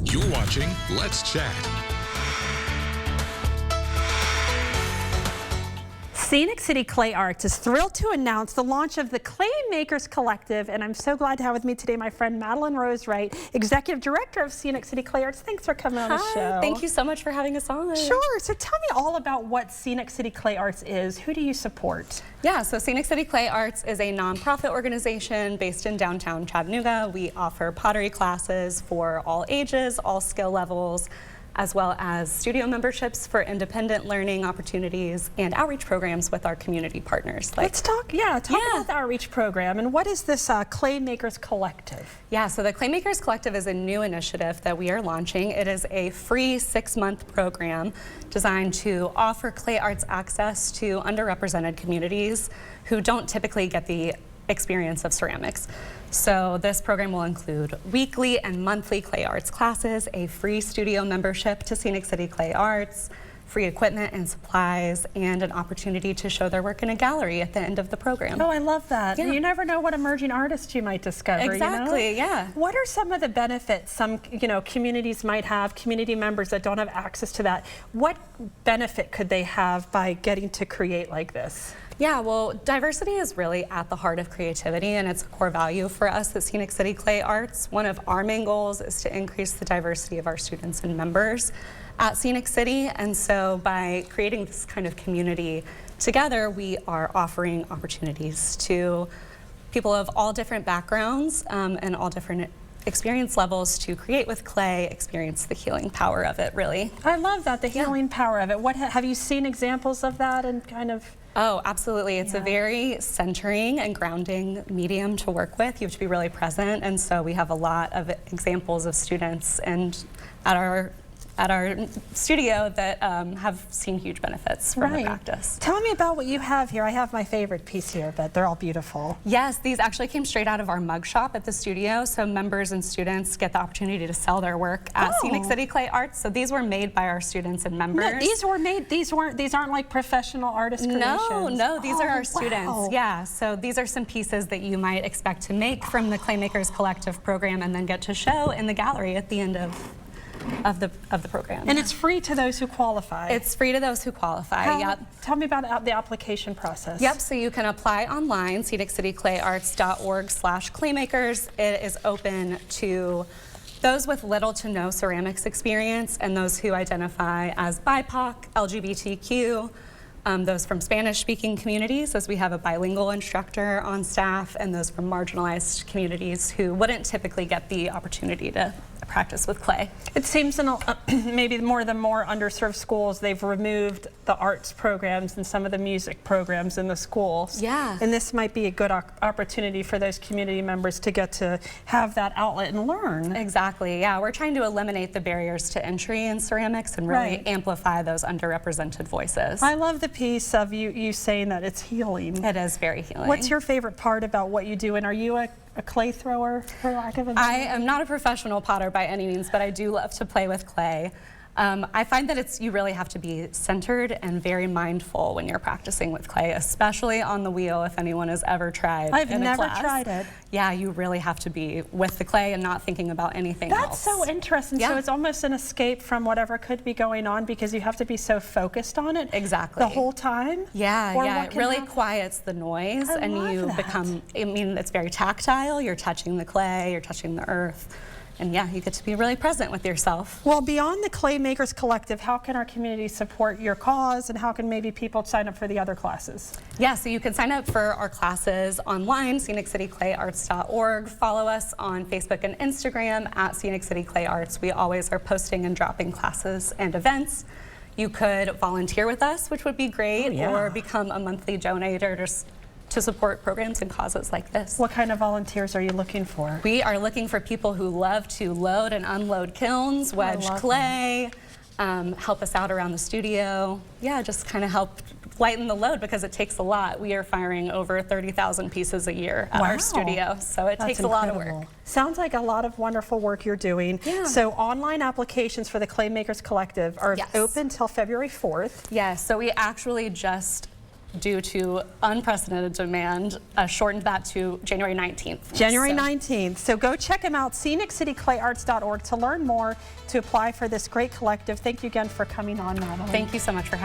You're watching Let's Chat. Scenic City Clay Arts is thrilled to announce the launch of the Clay Makers Collective, and I'm so glad to have with me today my friend Madeline Rose Wright, Executive Director of Scenic City Clay Arts. Thanks for coming on the show. Thank you so much for having us on. Sure. So tell me all about what Scenic City Clay Arts is. Who do you support? Yeah, so Scenic City Clay Arts is a nonprofit organization based in downtown Chattanooga. We offer pottery classes for all ages, all skill levels, as well as studio memberships for independent learning opportunities and outreach programs with our community partners. Let's talk about the outreach program. And what is this Clay Makers Collective? Yeah, so the Clay Makers Collective is a new initiative that we are launching. It is a free 6-month program designed to offer clay arts access to underrepresented communities who don't typically get the experience of ceramics. So this program will include weekly and monthly clay arts classes, a free studio membership to Scenic City Clay Arts, free equipment and supplies, and an opportunity to show their work in a gallery at the end of the program. Oh, I love that. Yeah. You never know what emerging artists you might discover. Exactly, you know? yeah. What are some of the benefits some communities might have, community members that don't have access to that? What benefit could they have by getting to create like this? Yeah, well, diversity is really at the heart of creativity, and it's a core value for us at Scenic City Clay Arts. One of our main goals is to increase the diversity of our students and members at Scenic City, and so by creating this kind of community together, we are offering opportunities to people of all different backgrounds and all different experience levels to create with clay, experience the healing power of it, really. I love that, the healing power of it. What have you seen examples of that and kind of? Oh, absolutely. It's a very centering and grounding medium to work with. You have to be really present, and so we have a lot of examples of students and at our studio that have seen huge benefits from the practice. Tell me about what you have here. I have my favorite piece here, but they're all beautiful. Yes, these actually came straight out of our mug shop at the studio, so members and students get the opportunity to sell their work at Scenic City Clay Arts. So these were made by our students and members. No, these were made, these aren't like professional artist creations. No, these are our students. Yeah, so these are some pieces that you might expect to make from the Clay Makers Collective program and then get to show in the gallery at the end of the program. And it's free to those who qualify. It's free to those who qualify. Yep. Tell me about the application process. Yep, so you can apply online, sceniccityclayarts.org/claymakers. It is open to those with little to no ceramics experience and those who identify as BIPOC, LGBTQ, those from Spanish-speaking communities, as we have a bilingual instructor on staff, and those from marginalized communities who wouldn't typically get the opportunity to practice with clay. It seems in maybe more underserved schools, they've removed the arts programs and some of the music programs in the schools. Yeah. And this might be a good opportunity for those community members to get to have that outlet and learn. Exactly, yeah. We're trying to eliminate the barriers to entry in ceramics and really amplify those underrepresented voices. I love the piece of you saying that it's healing. It is very healing. What's your favorite part about what you do, and are you a clay thrower, for lack of a better? I am not a professional potter by any means, but I do love to play with clay. I find that you really have to be centered and very mindful when you're practicing with clay, especially on the wheel, if anyone has ever tried. I've never tried it. Yeah, you really have to be with the clay and not thinking about anything else. That's so interesting. Yeah. So it's almost an escape from whatever could be going on because you have to be so focused on it. Exactly. The whole time? Yeah, it really quiets the noise and you become, it's very tactile. You're touching the clay, you're touching the earth. And yeah, you get to be really present with yourself. Well, beyond the Clay Makers Collective, how can our community support your cause, and how can maybe people sign up for the other classes? Yeah, so you can sign up for our classes online, sceniccityclayarts.org. Follow us on Facebook and Instagram at Scenic City Clay Arts. We always are posting and dropping classes and events. You could volunteer with us, which would be great, or become a monthly donator to support programs and causes like this. What kind of volunteers are you looking for? We are looking for people who love to load and unload kilns, wedge clay, help us out around the studio. Yeah, just kind of help lighten the load because it takes a lot. We are firing over 30,000 pieces a year at our studio, so it takes a lot of work. Sounds like a lot of wonderful work you're doing. Yeah. So online applications for the Clay Makers Collective are open till February 4th. Yes, so we actually just due to unprecedented demand, shortened that to January 19th. January 19th. So go check them out, sceniccityclayarts.org, to learn more, to apply for this great collective. Thank you again for coming on, Madeline. Thank you so much for having me.